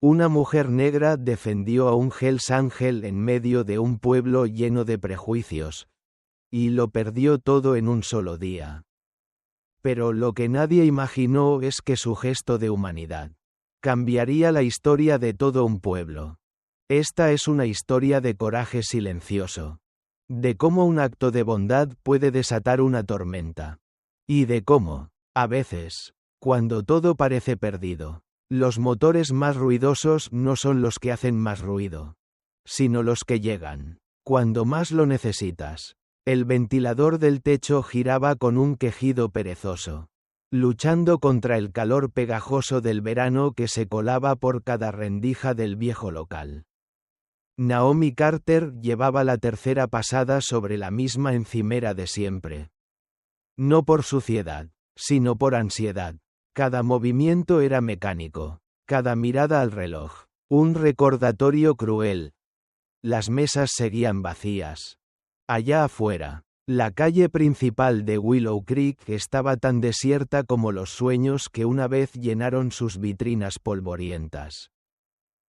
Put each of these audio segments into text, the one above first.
Una mujer negra defendió a un Hells Angel en medio de un pueblo lleno de prejuicios, y lo perdió todo en un solo día. Pero lo que nadie imaginó es que su gesto de humanidad cambiaría la historia de todo un pueblo. Esta es una historia de coraje silencioso, de cómo un acto de bondad puede desatar una tormenta, y de cómo, a veces, cuando todo parece perdido, los motores más ruidosos no son los que hacen más ruido, sino los que llegan cuando más lo necesitas. El ventilador del techo giraba con un quejido perezoso, luchando contra el calor pegajoso del verano que se colaba por cada rendija del viejo local. Naomi Carter llevaba la tercera pasada sobre la misma encimera de siempre. No por suciedad, sino por ansiedad. Cada movimiento era mecánico, cada mirada al reloj, un recordatorio cruel. Las mesas seguían vacías. Allá afuera, la calle principal de Willow Creek estaba tan desierta como los sueños que una vez llenaron sus vitrinas polvorientas.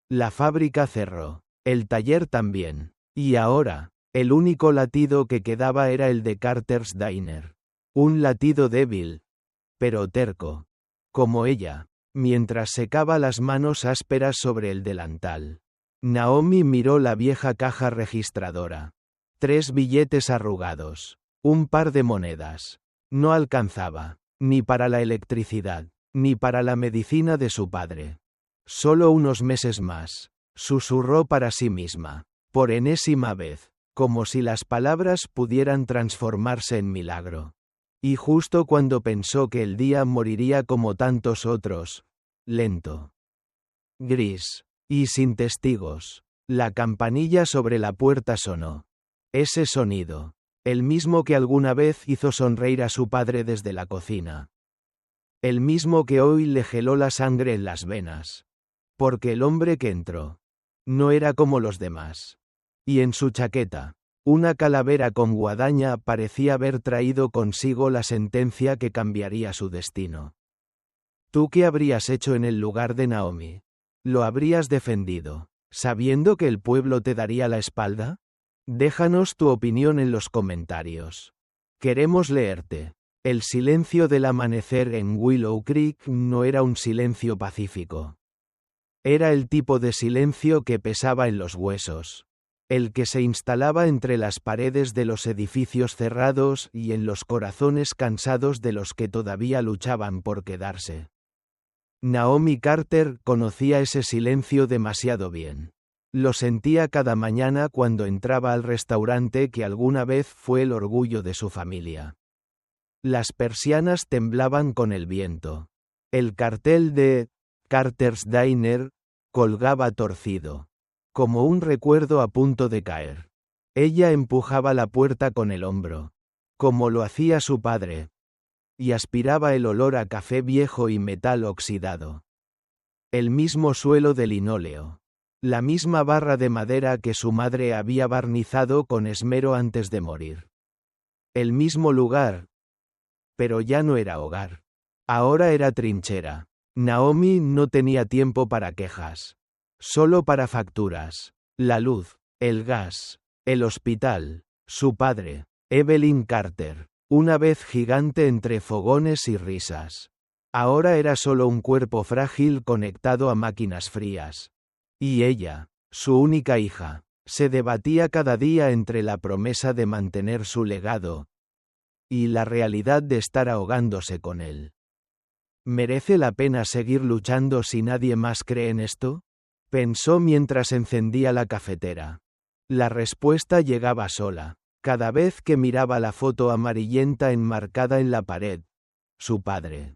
La fábrica cerró, el taller también, y ahora, el único latido que quedaba era el de Carter's Diner. Un latido débil, pero terco, como ella, mientras secaba las manos ásperas sobre el delantal. Naomi miró la vieja caja registradora. 3 billetes arrugados. Un par de monedas. No alcanzaba, ni para la electricidad, ni para la medicina de su padre. Solo unos meses más, susurró para sí misma, por enésima vez, como si las palabras pudieran transformarse en milagro. Y justo cuando pensó que el día moriría como tantos otros, lento, gris, y sin testigos, la campanilla sobre la puerta sonó. Ese sonido, el mismo que alguna vez hizo sonreír a su padre desde la cocina. El mismo que hoy le geló la sangre en las venas. Porque el hombre que entró no era como los demás. Y en su chaqueta, una calavera con guadaña parecía haber traído consigo la sentencia que cambiaría su destino. ¿Tú qué habrías hecho en el lugar de Naomi? ¿Lo habrías defendido, sabiendo que el pueblo te daría la espalda? Déjanos tu opinión en los comentarios. Queremos leerte. El silencio del amanecer en Willow Creek no era un silencio pacífico. Era el tipo de silencio que pesaba en los huesos. El que se instalaba entre las paredes de los edificios cerrados y en los corazones cansados de los que todavía luchaban por quedarse. Naomi Carter conocía ese silencio demasiado bien. Lo sentía cada mañana cuando entraba al restaurante que alguna vez fue el orgullo de su familia. Las persianas temblaban con el viento. El cartel de Carter's Diner colgaba torcido, como un recuerdo a punto de caer. Ella empujaba la puerta con el hombro, como lo hacía su padre, y aspiraba el olor a café viejo y metal oxidado. El mismo suelo de linóleo. La misma barra de madera que su madre había barnizado con esmero antes de morir. El mismo lugar. Pero ya no era hogar. Ahora era trinchera. Naomi no tenía tiempo para quejas. Solo para facturas. La luz, el gas, el hospital, su padre, Evelyn Carter, una vez gigante entre fogones y risas. Ahora era solo un cuerpo frágil conectado a máquinas frías. Y ella, su única hija, se debatía cada día entre la promesa de mantener su legado y la realidad de estar ahogándose con él. ¿Merece la pena seguir luchando si nadie más cree en esto? Pensó mientras encendía la cafetera. La respuesta llegaba sola, cada vez que miraba la foto amarillenta enmarcada en la pared. Su padre.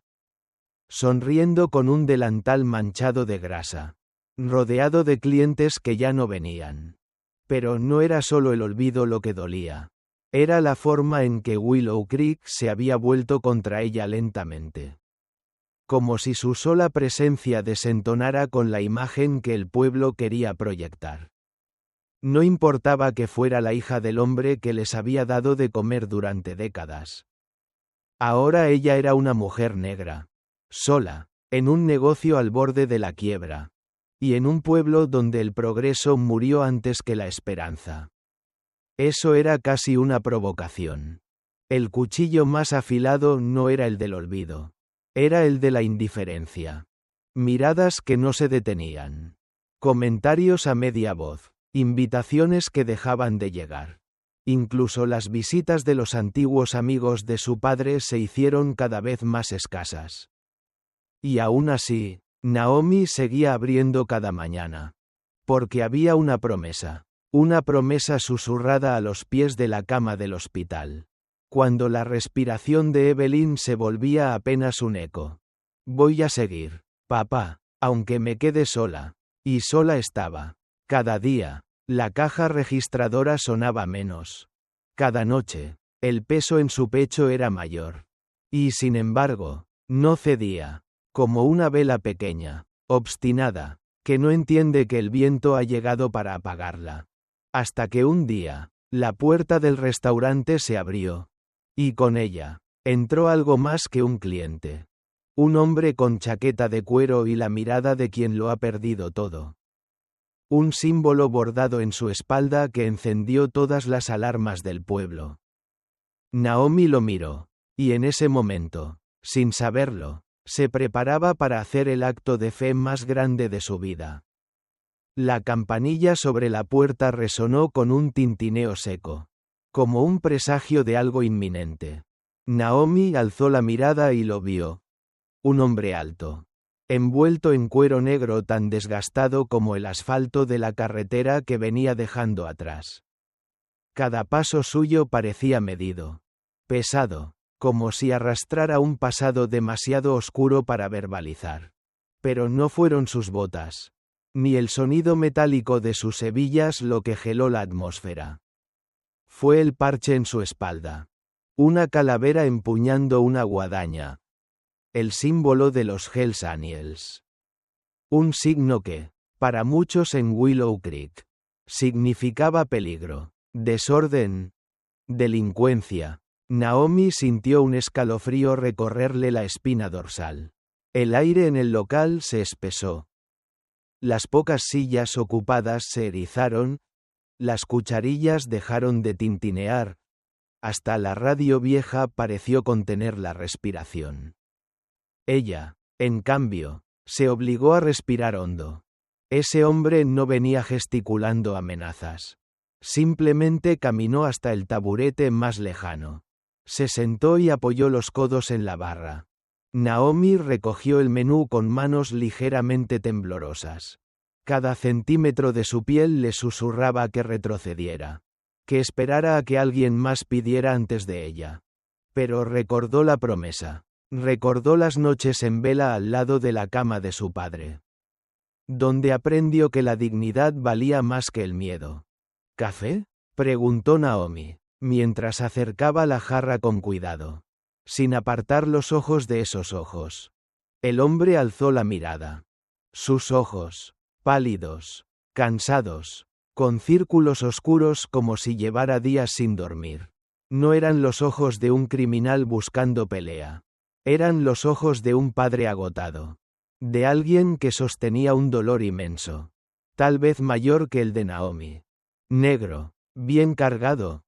Sonriendo con un delantal manchado de grasa. Rodeado de clientes que ya no venían. Pero no era solo el olvido lo que dolía. Era la forma en que Willow Creek se había vuelto contra ella lentamente. Como si su sola presencia desentonara con la imagen que el pueblo quería proyectar. No importaba que fuera la hija del hombre que les había dado de comer durante décadas. Ahora ella era una mujer negra. Sola, en un negocio al borde de la quiebra. Y en un pueblo donde el progreso murió antes que la esperanza. Eso era casi una provocación. El cuchillo más afilado no era el del olvido. Era el de la indiferencia. Miradas que no se detenían. Comentarios a media voz. Invitaciones que dejaban de llegar. Incluso las visitas de los antiguos amigos de su padre se hicieron cada vez más escasas. Y aún así, Naomi seguía abriendo cada mañana. Porque había una promesa susurrada a los pies de la cama del hospital. Cuando la respiración de Evelyn se volvía apenas un eco. Voy a seguir, papá, aunque me quede sola. Y sola estaba. Cada día, la caja registradora sonaba menos. Cada noche, el peso en su pecho era mayor. Y sin embargo, no cedía. Como una vela pequeña, obstinada, que no entiende que el viento ha llegado para apagarla. Hasta que un día, la puerta del restaurante se abrió. Y con ella, entró algo más que un cliente. Un hombre con chaqueta de cuero y la mirada de quien lo ha perdido todo. Un símbolo bordado en su espalda que encendió todas las alarmas del pueblo. Naomi lo miró, y en ese momento, sin saberlo, se preparaba para hacer el acto de fe más grande de su vida. La campanilla sobre la puerta resonó con un tintineo seco, como un presagio de algo inminente. Naomi alzó la mirada y lo vio. Un hombre alto, envuelto en cuero negro tan desgastado como el asfalto de la carretera que venía dejando atrás. Cada paso suyo parecía medido, pesado, como si arrastrara un pasado demasiado oscuro para verbalizar. Pero no fueron sus botas, ni el sonido metálico de sus hebillas lo que geló la atmósfera. Fue el parche en su espalda. Una calavera empuñando una guadaña. El símbolo de los Hells Angels. Un signo que, para muchos en Willow Creek, significaba peligro, desorden, delincuencia. Naomi sintió un escalofrío recorrerle la espina dorsal. El aire en el local se espesó. Las pocas sillas ocupadas se erizaron, las cucharillas dejaron de tintinear, hasta la radio vieja pareció contener la respiración. Ella, en cambio, se obligó a respirar hondo. Ese hombre no venía gesticulando amenazas. Simplemente caminó hasta el taburete más lejano. Se sentó y apoyó los codos en la barra. Naomi recogió el menú con manos ligeramente temblorosas. Cada centímetro de su piel le susurraba que retrocediera. Que esperara a que alguien más pidiera antes de ella. Pero recordó la promesa. Recordó las noches en vela al lado de la cama de su padre. Donde aprendió que la dignidad valía más que el miedo. ¿Café?, preguntó Naomi, mientras acercaba la jarra con cuidado. Sin apartar los ojos de esos ojos. El hombre alzó la mirada. Sus ojos, pálidos, cansados, con círculos oscuros como si llevara días sin dormir. No eran los ojos de un criminal buscando pelea. Eran los ojos de un padre agotado. De alguien que sostenía un dolor inmenso. Tal vez mayor que el de Naomi. Negro, bien cargado.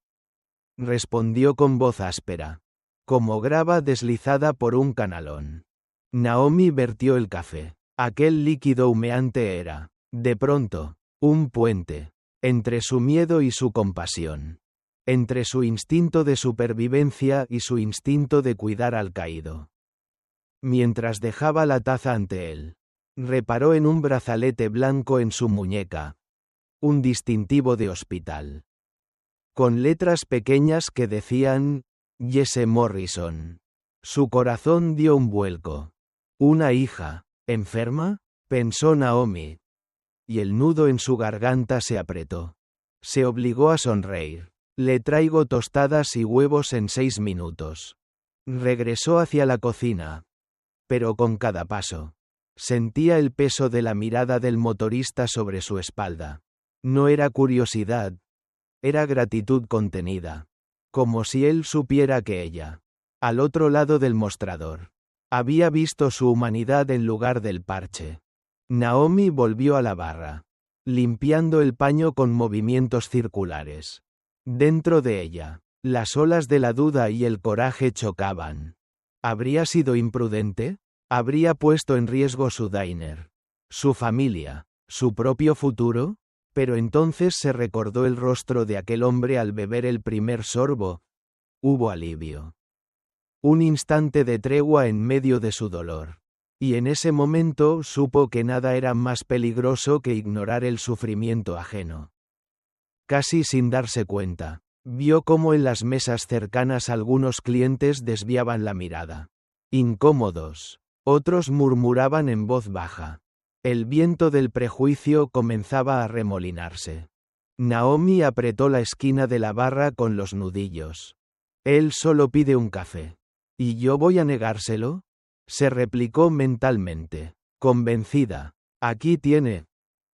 Respondió con voz áspera. Como grava deslizada por un canalón. Naomi vertió el café. Aquel líquido humeante era, de pronto, un puente. Entre su miedo y su compasión. Entre su instinto de supervivencia y su instinto de cuidar al caído. Mientras dejaba la taza ante él, reparó en un brazalete blanco en su muñeca. Un distintivo de hospital. Con letras pequeñas que decían, Jesse Morrison. Su corazón dio un vuelco. ¿Una hija, enferma?, pensó Naomi. Y el nudo en su garganta se apretó. Se obligó a sonreír. Le traigo tostadas y huevos en 6 minutos. Regresó hacia la cocina. Pero con cada paso, sentía el peso de la mirada del motorista sobre su espalda. No era curiosidad. Era gratitud contenida. Como si él supiera que ella, al otro lado del mostrador, había visto su humanidad en lugar del parche. Naomi volvió a la barra, limpiando el paño con movimientos circulares. Dentro de ella, las olas de la duda y el coraje chocaban. ¿Habría sido imprudente? ¿Habría puesto en riesgo su diner, su familia, su propio futuro? Pero entonces se recordó el rostro de aquel hombre al beber el primer sorbo. Hubo alivio. Un instante de tregua en medio de su dolor. Y en ese momento supo que nada era más peligroso que ignorar el sufrimiento ajeno. Casi sin darse cuenta, vio cómo en las mesas cercanas algunos clientes desviaban la mirada. Incómodos. Otros murmuraban en voz baja. El viento del prejuicio comenzaba a remolinarse. Naomi apretó la esquina de la barra con los nudillos. Él solo pide un café. ¿Y yo voy a negárselo? Se replicó mentalmente, convencida. Aquí tiene,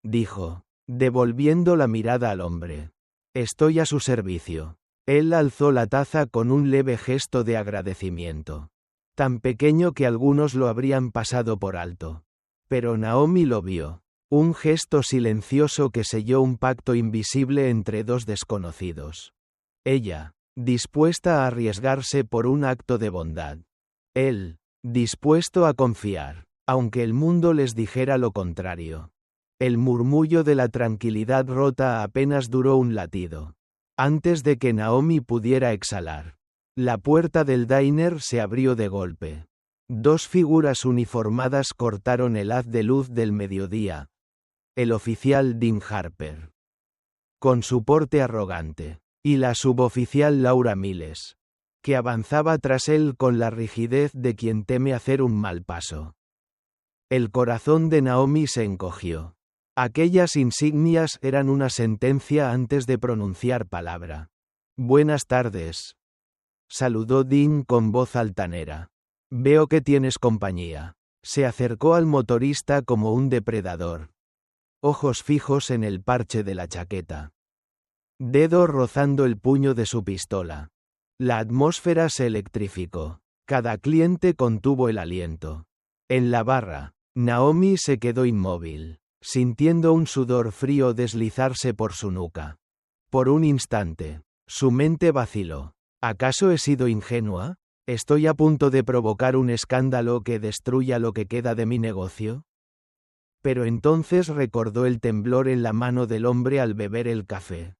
dijo, devolviendo la mirada al hombre. Estoy a su servicio. Él alzó la taza con un leve gesto de agradecimiento. Tan pequeño que algunos lo habrían pasado por alto. Pero Naomi lo vio. Un gesto silencioso que selló un pacto invisible entre dos desconocidos. Ella, dispuesta a arriesgarse por un acto de bondad. Él, dispuesto a confiar, aunque el mundo les dijera lo contrario. El murmullo de la tranquilidad rota apenas duró un latido. Antes de que Naomi pudiera exhalar, la puerta del diner se abrió de golpe. Dos figuras uniformadas cortaron el haz de luz del mediodía. El oficial Dean Harper, con su porte arrogante, y la suboficial Laura Miles, que avanzaba tras él con la rigidez de quien teme hacer un mal paso. El corazón de Naomi se encogió. Aquellas insignias eran una sentencia antes de pronunciar palabra. Buenas tardes. Saludó Dean con voz altanera. Veo que tienes compañía. Se acercó al motorista como un depredador. Ojos fijos en el parche de la chaqueta. Dedo rozando el puño de su pistola. La atmósfera se electrificó. Cada cliente contuvo el aliento. En la barra, Naomi se quedó inmóvil, sintiendo un sudor frío deslizarse por su nuca. Por un instante, su mente vaciló. ¿Acaso he sido ingenua? ¿Estoy a punto de provocar un escándalo que destruya lo que queda de mi negocio? Pero entonces recordó el temblor en la mano del hombre al beber el café.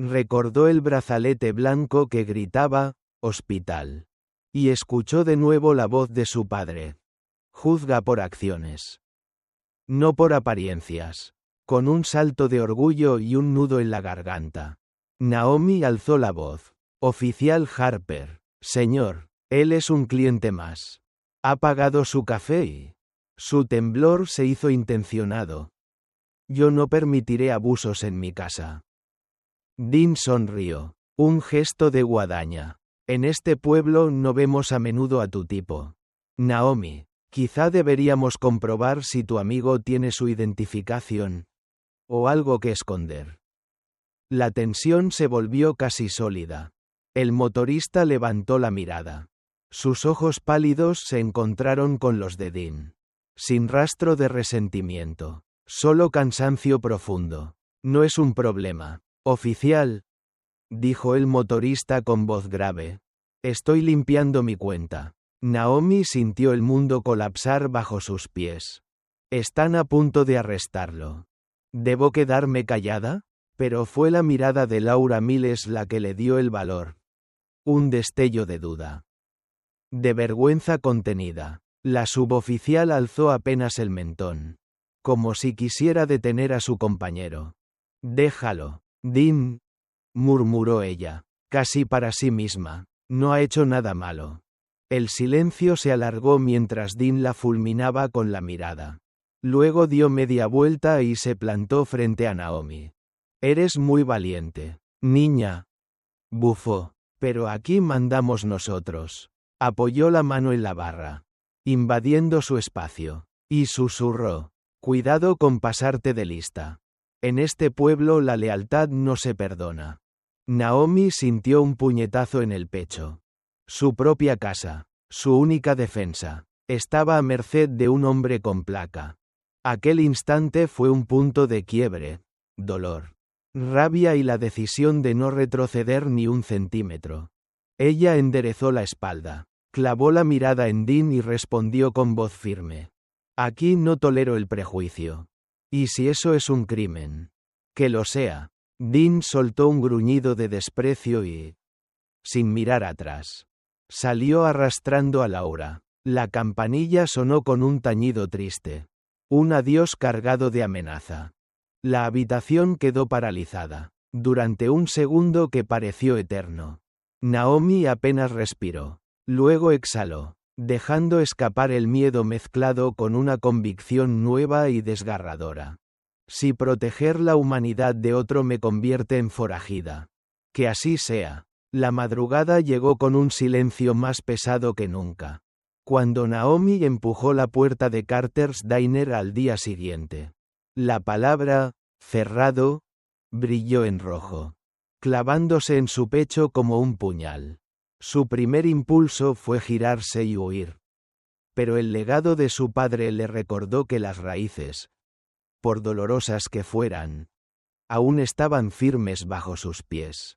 Recordó el brazalete blanco que gritaba, «Hospital». Y escuchó de nuevo la voz de su padre. Juzga por acciones. No por apariencias. Con un salto de orgullo y un nudo en la garganta, Naomi alzó la voz. Oficial Harper, señor, él es un cliente más. Ha pagado su café y... Su temblor se hizo intencionado. Yo no permitiré abusos en mi casa. Dean sonrió. Un gesto de guadaña. En este pueblo no vemos a menudo a tu tipo. Naomi, quizá deberíamos comprobar si tu amigo tiene su identificación. O algo que esconder. La tensión se volvió casi sólida. El motorista levantó la mirada. Sus ojos pálidos se encontraron con los de Dean. Sin rastro de resentimiento. Solo cansancio profundo. No es un problema. Oficial, dijo el motorista con voz grave. Estoy limpiando mi cuenta. Naomi sintió el mundo colapsar bajo sus pies. Están a punto de arrestarlo. ¿Debo quedarme callada? Pero fue la mirada de Laura Miles la que le dio el valor. Un destello de duda. De vergüenza contenida. La suboficial alzó apenas el mentón. Como si quisiera detener a su compañero. Déjalo, Dean, murmuró ella, casi para sí misma. No ha hecho nada malo. El silencio se alargó mientras Dean la fulminaba con la mirada. Luego dio media vuelta y se plantó frente a Naomi. Eres muy valiente, niña. Bufó. Pero aquí mandamos nosotros. Apoyó la mano en la barra, invadiendo su espacio, y susurró. Cuidado con pasarte de lista. En este pueblo la lealtad no se perdona. Naomi sintió un puñetazo en el pecho. Su propia casa, su única defensa, estaba a merced de un hombre con placa. Aquel instante fue un punto de quiebre, dolor, rabia y la decisión de no retroceder ni un centímetro. Ella enderezó la espalda, clavó la mirada en Dean y respondió con voz firme. Aquí no tolero el prejuicio. ¿Y si eso es un crimen? Que lo sea. Dean soltó un gruñido de desprecio y, sin mirar atrás, salió arrastrando a Laura. La campanilla sonó con un tañido triste. Un adiós cargado de amenaza. La habitación quedó paralizada, durante un segundo que pareció eterno. Naomi apenas respiró. Luego exhaló, dejando escapar el miedo mezclado con una convicción nueva y desgarradora. Si proteger la humanidad de otro me convierte en forajida. Que así sea. La madrugada llegó con un silencio más pesado que nunca. Cuando Naomi empujó la puerta de Carter's Diner al día siguiente. La palabra, cerrado, brilló en rojo, clavándose en su pecho como un puñal. Su primer impulso fue girarse y huir. Pero el legado de su padre le recordó que las raíces, por dolorosas que fueran, aún estaban firmes bajo sus pies.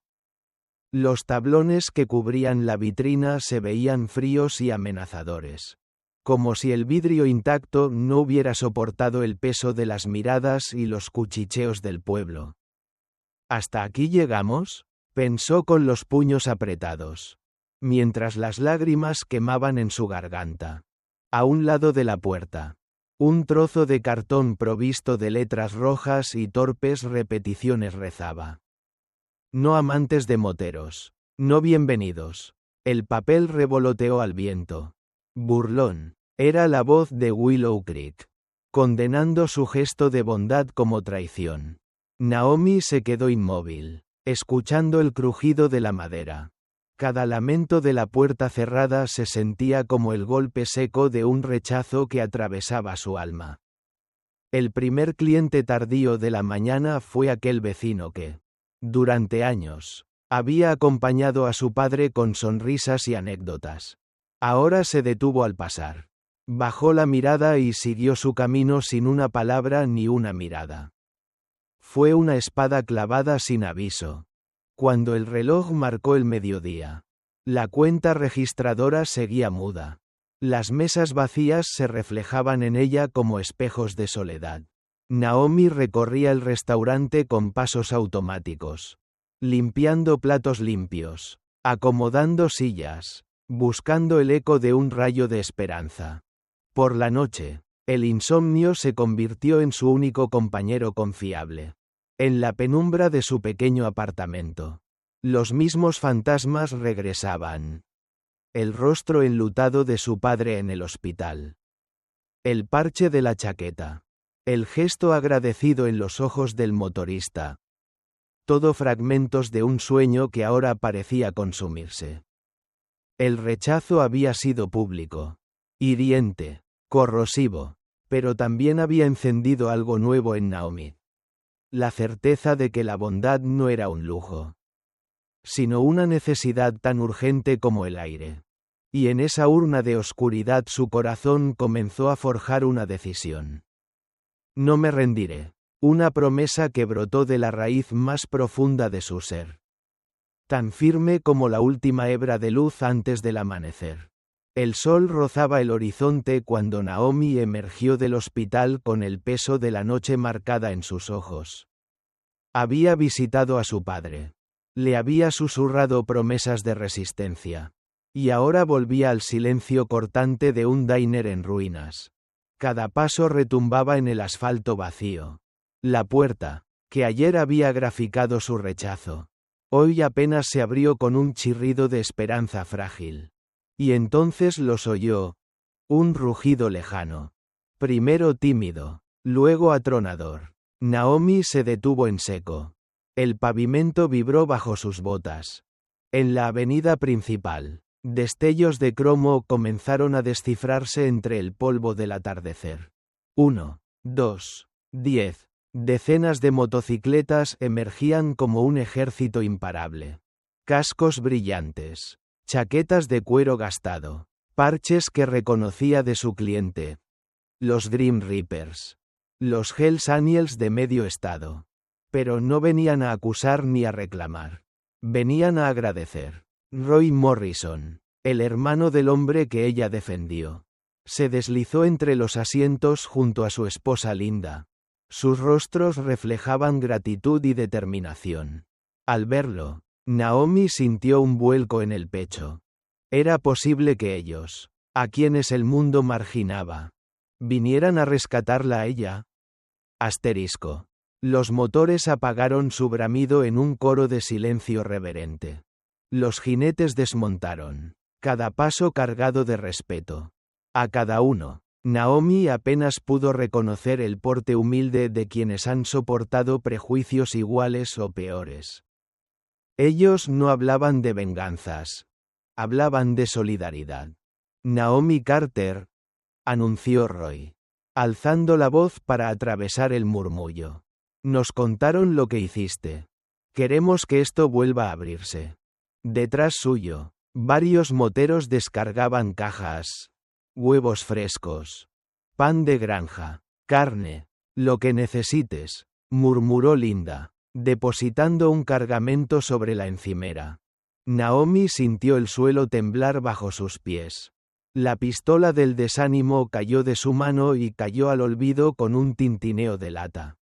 Los tablones que cubrían la vitrina se veían fríos y amenazadores, como si el vidrio intacto no hubiera soportado el peso de las miradas y los cuchicheos del pueblo. ¿Hasta aquí llegamos?, pensó con los puños apretados, mientras las lágrimas quemaban en su garganta. A un lado de la puerta, un trozo de cartón provisto de letras rojas y torpes repeticiones rezaba. No amantes de moteros. No bienvenidos. El papel revoloteó al viento. Burlón. Era la voz de Willow Creek, condenando su gesto de bondad como traición. Naomi se quedó inmóvil, escuchando el crujido de la madera. Cada lamento de la puerta cerrada se sentía como el golpe seco de un rechazo que atravesaba su alma. El primer cliente tardío de la mañana fue aquel vecino que, durante años, había acompañado a su padre con sonrisas y anécdotas. Ahora se detuvo al pasar. Bajó la mirada y siguió su camino sin una palabra ni una mirada. Fue una espada clavada sin aviso. Cuando el reloj marcó el mediodía, la cuenta registradora seguía muda. Las mesas vacías se reflejaban en ella como espejos de soledad. Naomi recorría el restaurante con pasos automáticos, limpiando platos limpios, acomodando sillas, buscando el eco de un rayo de esperanza. Por la noche, el insomnio se convirtió en su único compañero confiable. En la penumbra de su pequeño apartamento, los mismos fantasmas regresaban. El rostro enlutado de su padre en el hospital. El parche de la chaqueta. El gesto agradecido en los ojos del motorista. Todo fragmentos de un sueño que ahora parecía consumirse. El rechazo había sido público, hiriente, corrosivo, pero también había encendido algo nuevo en Naomi. La certeza de que la bondad no era un lujo, sino una necesidad tan urgente como el aire. Y en esa urna de oscuridad su corazón comenzó a forjar una decisión. No me rendiré. Una promesa que brotó de la raíz más profunda de su ser. Tan firme como la última hebra de luz antes del amanecer. El sol rozaba el horizonte cuando Naomi emergió del hospital con el peso de la noche marcada en sus ojos. Había visitado a su padre. Le había susurrado promesas de resistencia. Y ahora volvía al silencio cortante de un diner en ruinas. Cada paso retumbaba en el asfalto vacío. La puerta, que ayer había graficado su rechazo, hoy apenas se abrió con un chirrido de esperanza frágil. Y entonces los oyó. Un rugido lejano. Primero tímido, luego atronador. Naomi se detuvo en seco. El pavimento vibró bajo sus botas. En la avenida principal, destellos de cromo comenzaron a descifrarse entre el polvo del atardecer. 1, 2, 10. Decenas de motocicletas emergían como un ejército imparable. Cascos brillantes, chaquetas de cuero gastado, parches que reconocía de su cliente. Los Grim Reapers. Los Hells Angels de medio estado. Pero no venían a acusar ni a reclamar. Venían a agradecer. Roy Morrison, el hermano del hombre que ella defendió, se deslizó entre los asientos junto a su esposa Linda. Sus rostros reflejaban gratitud y determinación. Al verlo, Naomi sintió un vuelco en el pecho. Era posible que ellos, a quienes el mundo marginaba, vinieran a rescatarla a ella. Asterisco. Los motores apagaron su bramido en un coro de silencio reverente. Los jinetes desmontaron, cada paso cargado de respeto. A cada uno, Naomi apenas pudo reconocer el porte humilde de quienes han soportado prejuicios iguales o peores. Ellos no hablaban de venganzas. Hablaban de solidaridad. Naomi Carter, anunció Roy, alzando la voz para atravesar el murmullo. Nos contaron lo que hiciste. Queremos que esto vuelva a abrirse. Detrás suyo, varios moteros descargaban cajas, huevos frescos, pan de granja, carne, lo que necesites, murmuró Linda, depositando un cargamento sobre la encimera. Naomi sintió el suelo temblar bajo sus pies. La pistola del desánimo cayó de su mano y cayó al olvido con un tintineo de lata.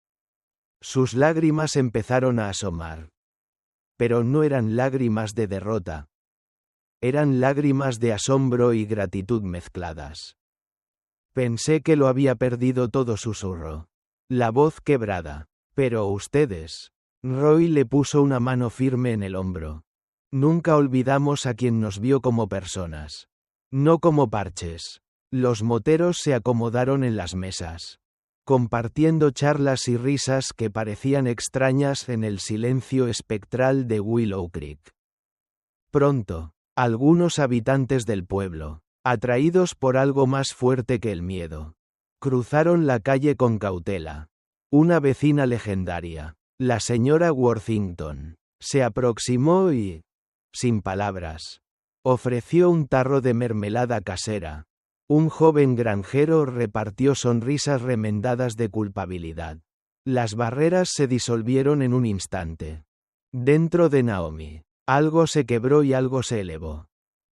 Sus lágrimas empezaron a asomar. Pero no eran lágrimas de derrota. Eran lágrimas de asombro y gratitud mezcladas. Pensé que lo había perdido todo, susurró. La voz quebrada. Pero ustedes. Roy le puso una mano firme en el hombro. Nunca olvidamos a quien nos vio como personas. No como parches. Los moteros se acomodaron en las mesas, compartiendo charlas y risas que parecían extrañas en el silencio espectral de Willow Creek. Pronto, algunos habitantes del pueblo, atraídos por algo más fuerte que el miedo, cruzaron la calle con cautela. Una vecina legendaria, la señora Worthington, se aproximó y, sin palabras, ofreció un tarro de mermelada casera. Un joven granjero repartió sonrisas remendadas de culpabilidad. Las barreras se disolvieron en un instante. Dentro de Naomi, algo se quebró y algo se elevó.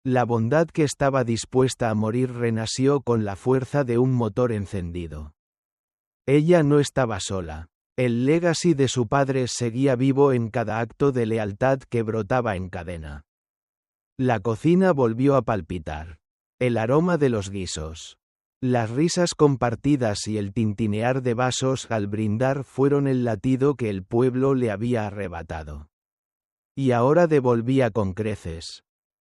La bondad que estaba dispuesta a morir renació con la fuerza de un motor encendido. Ella no estaba sola. El legacy de su padre seguía vivo en cada acto de lealtad que brotaba en cadena. La cocina volvió a palpitar. El aroma de los guisos, las risas compartidas y el tintinear de vasos al brindar fueron el latido que el pueblo le había arrebatado. Y ahora devolvía con creces.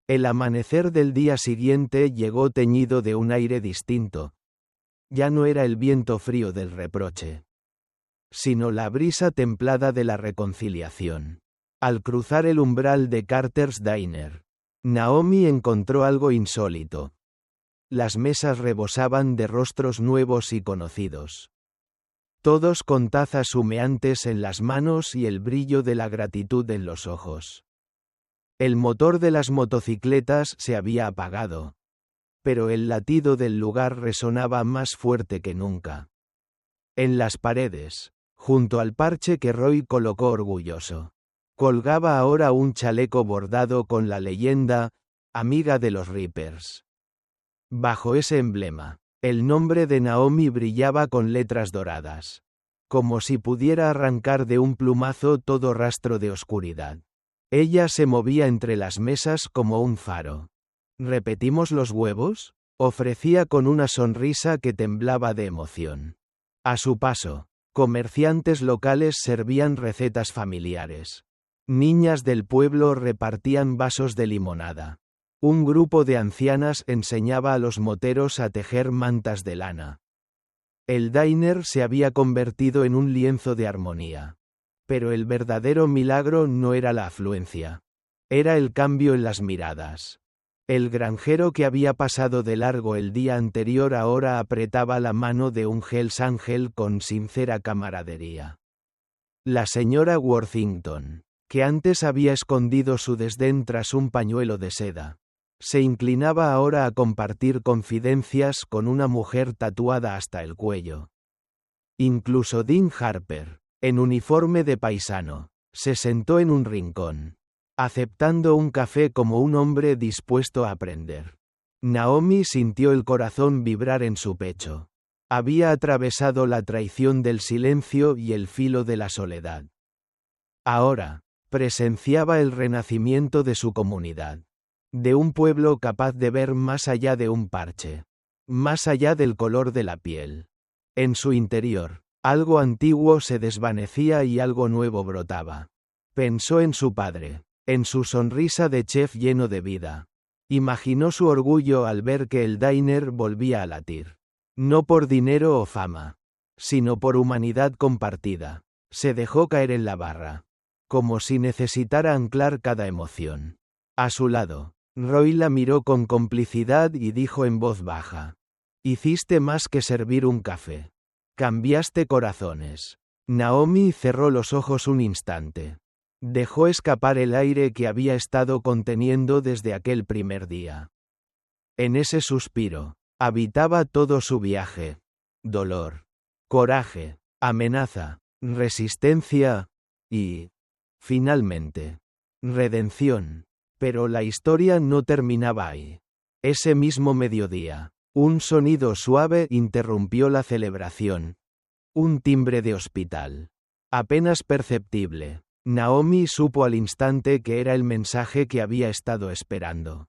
El amanecer del día siguiente llegó teñido de un aire distinto. Ya no era el viento frío del reproche, sino la brisa templada de la reconciliación. Al cruzar el umbral de Carter's Diner, Naomi encontró algo insólito. Las mesas rebosaban de rostros nuevos y conocidos. Todos con tazas humeantes en las manos y el brillo de la gratitud en los ojos. El motor de las motocicletas se había apagado, pero el latido del lugar resonaba más fuerte que nunca. En las paredes, junto al parche que Roy colocó orgulloso, colgaba ahora un chaleco bordado con la leyenda, amiga de los Reapers. Bajo ese emblema, el nombre de Naomi brillaba con letras doradas, como si pudiera arrancar de un plumazo todo rastro de oscuridad. Ella se movía entre las mesas como un faro. ¿Repetimos los huevos?, ofrecía con una sonrisa que temblaba de emoción. A su paso, comerciantes locales servían recetas familiares. Niñas del pueblo repartían vasos de limonada. Un grupo de ancianas enseñaba a los moteros a tejer mantas de lana. El diner se había convertido en un lienzo de armonía. Pero el verdadero milagro no era la afluencia. Era el cambio en las miradas. El granjero que había pasado de largo el día anterior ahora apretaba la mano de un Hells Angel con sincera camaradería. La señora Worthington, que antes había escondido su desdén tras un pañuelo de seda, se inclinaba ahora a compartir confidencias con una mujer tatuada hasta el cuello. Incluso Dean Harper, en uniforme de paisano, se sentó en un rincón, aceptando un café como un hombre dispuesto a aprender. Naomi sintió el corazón vibrar en su pecho. Había atravesado la traición del silencio y el filo de la soledad. Ahora, presenciaba el renacimiento de su comunidad. De un pueblo capaz de ver más allá de un parche. Más allá del color de la piel. En su interior, algo antiguo se desvanecía y algo nuevo brotaba. Pensó en su padre, en su sonrisa de chef lleno de vida. Imaginó su orgullo al ver que el diner volvía a latir. No por dinero o fama, sino por humanidad compartida. Se dejó caer en la barra, como si necesitara anclar cada emoción. A su lado, Roy la miró con complicidad y dijo en voz baja: «Hiciste más que servir un café. Cambiaste corazones». Naomi cerró los ojos un instante. Dejó escapar el aire que había estado conteniendo desde aquel primer día. En ese suspiro, habitaba todo su viaje. Dolor, coraje, amenaza, resistencia y, finalmente, redención. Pero la historia no terminaba ahí. Ese mismo mediodía, un sonido suave interrumpió la celebración. Un timbre de hospital. Apenas perceptible. Naomi supo al instante que era el mensaje que había estado esperando.